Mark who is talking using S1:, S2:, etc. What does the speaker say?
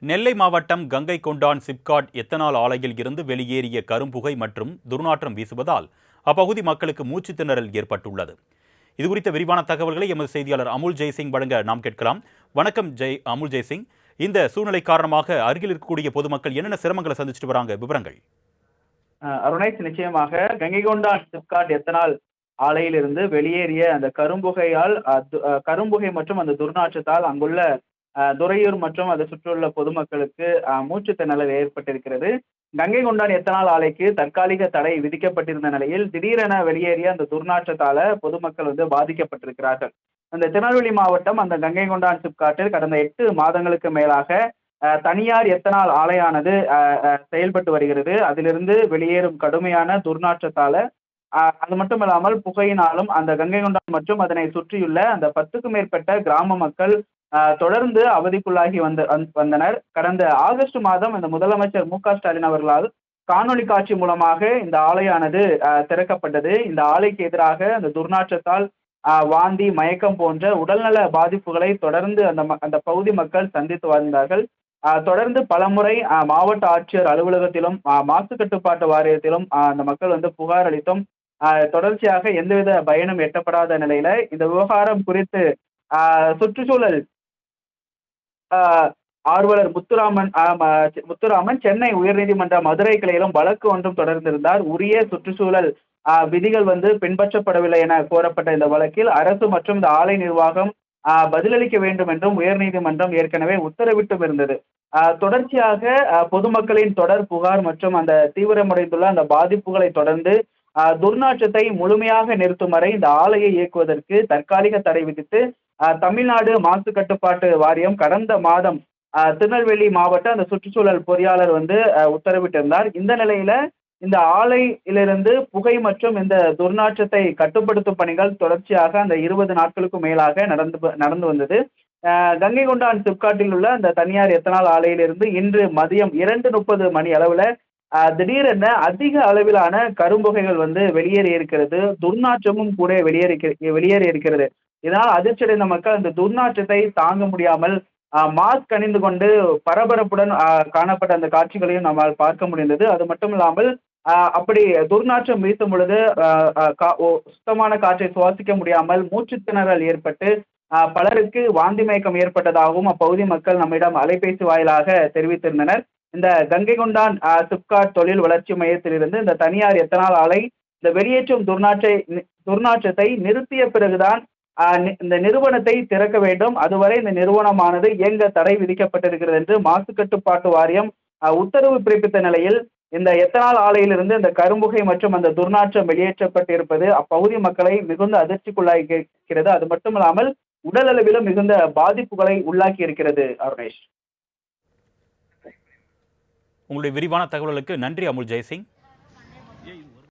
S1: நெல்லை மாவட்டம் கங்கை கொண்டான் சிப்காட் எத்தனால் ஆலையில் இருந்து வெளியேறிய கரும்புகை மற்றும் துர்நாற்றம் வீசுவதால் அப்பகுதி மக்களுக்கு மூச்சுத் திணறல் ஏற்பட்டுள்ளது. இதுகுறித்த விரிவான தகவல்களை எமது செய்தியாளர் அமுல் ஜெய்சிங் வழங்க நாம் கேட்கலாம். வணக்கம் அமுல் ஜெய்சிங். இந்த சூழ்நிலை காரணமாக அருகில் இருக்கக்கூடிய பொதுமக்கள் என்னென்ன சிரமங்களை சந்திச்சுட்டு வராங்க, விவரங்கள்?
S2: அருணேஷ், நிச்சயமாக கங்கை கொண்டான் சிப்காட் எத்தனால் ஆலையிலிருந்து வெளியேறிய அந்த கரும்புகை மற்றும் அந்த துர்நாற்றத்தால் அங்குள்ள துறையூர் மற்றும் அதை சுற்றியுள்ள பொதுமக்களுக்கு மூச்சு திணறல் ஏற்பட்டிருக்கிறது. கங்கை கொண்டான் எத்தனால் ஆலைக்கு தற்காலிக தடை விதிக்கப்பட்டிருந்த நிலையில் திடீரென வெளியேறிய அந்த துர்நாற்றத்தால பொதுமக்கள் பாதிக்கப்பட்டிருக்கிறார்கள். அந்த திருநெல்வேலி மாவட்டம் அந்த கங்கை கொண்டான் சிப்காட்டில் கடந்த 8 மாதங்களுக்கு மேலாக தனியார் எத்தனால் ஆலையானது செயல்பட்டு வருகிறது. அதிலிருந்து வெளியேறும் கடுமையான துர்நாற்றத்தால அது மட்டும் இல்லாமல் புகையினாலும் அந்த கங்கை கொண்டான் மற்றும் அதனை சுற்றியுள்ள அந்த 10க்கும் மேற்பட்ட கிராம மக்கள் தொடர்ந்து அவதிக்குள்ளாகி வந்தனர். கடந்த ஆகஸ்ட் மாதம் இந்த முதலமைச்சர் மு.க.ஸ்டாலின் அவர்களால் காணொலி காட்சி மூலமாக இந்த ஆலையானது திறக்கப்பட்டது. இந்த ஆலைக்கு எதிராக அந்த துர்நாற்றத்தால் வாந்தி, மயக்கம் போன்ற உடல்நல பாதிப்புகளை தொடர்ந்து அந்த பகுதி மக்கள் சந்தித்து வந்தார்கள். தொடர்ந்து பலமுறை மாவட்ட ஆட்சியர் அலுவலகத்திலும் மாசு கட்டுப்பாட்டு வாரியத்திலும் அந்த மக்கள் புகார் அளித்தும் தொடர்ச்சியாக எந்தவித பயனும் எட்டப்படாத நிலையில இந்த விவகாரம் குறித்து சுற்றுச்சூழல் ஆர்வலர் முத்துராமன் சென்னை உயர்நீதிமன்ற மதுரை கிளையிலும் வழக்கு ஒன்றும் தொடர்ந்திருந்தார். உரிய சுற்றுச்சூழல் விதிகள் பின்பற்றப்படவில்லை என கோரப்பட்ட இந்த வழக்கில் அரசு மற்றும் இந்த ஆலை நிர்வாகம் பதிலளிக்க வேண்டும் என்றும் உயர்நீதிமன்றம் ஏற்கனவே உத்தரவிட்டும் இருந்தது. தொடர்ச்சியாக பொதுமக்களின் தொடர் புகார் மற்றும் அந்த தீவிரமடைந்துள்ள அந்த பாதிப்புகளை தொடர்ந்து துர்நாற்றத்தை முழுமையாக நிறுத்தும் வரை இந்த ஆலையை இயக்குவதற்கு தற்காலிக தடை விதித்து தமிழ்நாடு மாசு கட்டுப்பாட்டு வாரியம் கடந்த மாதம் திருநெல்வேலி மாவட்ட அந்த சுற்றுச்சூழல் பொறியாளர் உத்தரவிட்டிருந்தார். இந்த நிலையில இந்த ஆலையிலிருந்து புகை மற்றும் இந்த துர்நாற்றத்தை கட்டுப்படுத்தும் பணிகள் தொடர்ச்சியாக அந்த 20 நாட்களுக்கும் மேலாக நடந்து வந்தது. கங்கை கொண்டான் சிப்காட்டில் உள்ள அந்த தனியார் எத்தனால் ஆலையிலிருந்து இன்று மதியம் 2:30 மணி அளவுல திடீரென அதிக அளவிலான கரும்புகைகள் வெளியேறி இருக்கிறது. துர்நாற்றமும் கூட வெளியேறி இருக்கிறது. இதனால் அதிர்ச்சியடைந்த மக்கள் அந்த துர்நாற்றத்தை தாங்க முடியாமல் மாஸ்க் அணிந்து கொண்டு பரபரப்புடன் காணப்பட்ட அந்த காட்சிகளையும் நம்மால் பார்க்க முடிந்தது. அது மட்டும் இல்லாமல் அப்படி துர்நாற்றம் வீசும் பொழுது சுத்தமான காற்றை சுவாசிக்க முடியாமல் மூச்சு திணறல் ஏற்பட்டு பலருக்கு வாந்தி மயக்கம் ஏற்பட்டதாகவும் அப்பகுதி மக்கள் நம்மிடம் அலைபேசி வாயிலாக தெரிவித்திருந்தனர். இந்த கங்கை கொண்டான் சிப்காட் தொழில் வளர்ச்சி மையத்திலிருந்து இந்த தனியார் எத்தனால் ஆலை இந்த வெளியேற்றும் துர்நாற்றத்தை நிறுத்திய பிறகுதான் இந்த நிறுவனத்தை திறக்க வேண்டும். அதுவரை இந்த நிறுவனமானது இயங்க தடை விதிக்கப்பட்டிருக்கிறது என்று மாசு கட்டுப்பாட்டு வாரியம் உத்தரவு பிறப்பித்த நிலையில் இந்த எத்தனால் ஆலையிலிருந்து இந்த கரும்புகை மற்றும் அந்த துர்நாற்றம் வெளியேற்றப்பட்டிருப்பது அப்பகுதி மக்களை மிகுந்த அதிர்ச்சிக்குள்ளாகி இருக்கிறது. அது மட்டுமில்லாமல் உடல் அளவிலும் மிகுந்த பாதிப்புகளை உள்ளாக்கி இருக்கிறது. அருணேஷ்,
S1: உங்களுடைய விரிவான தகவல்களுக்கு நன்றி அமுல் ஜெய்சிங்.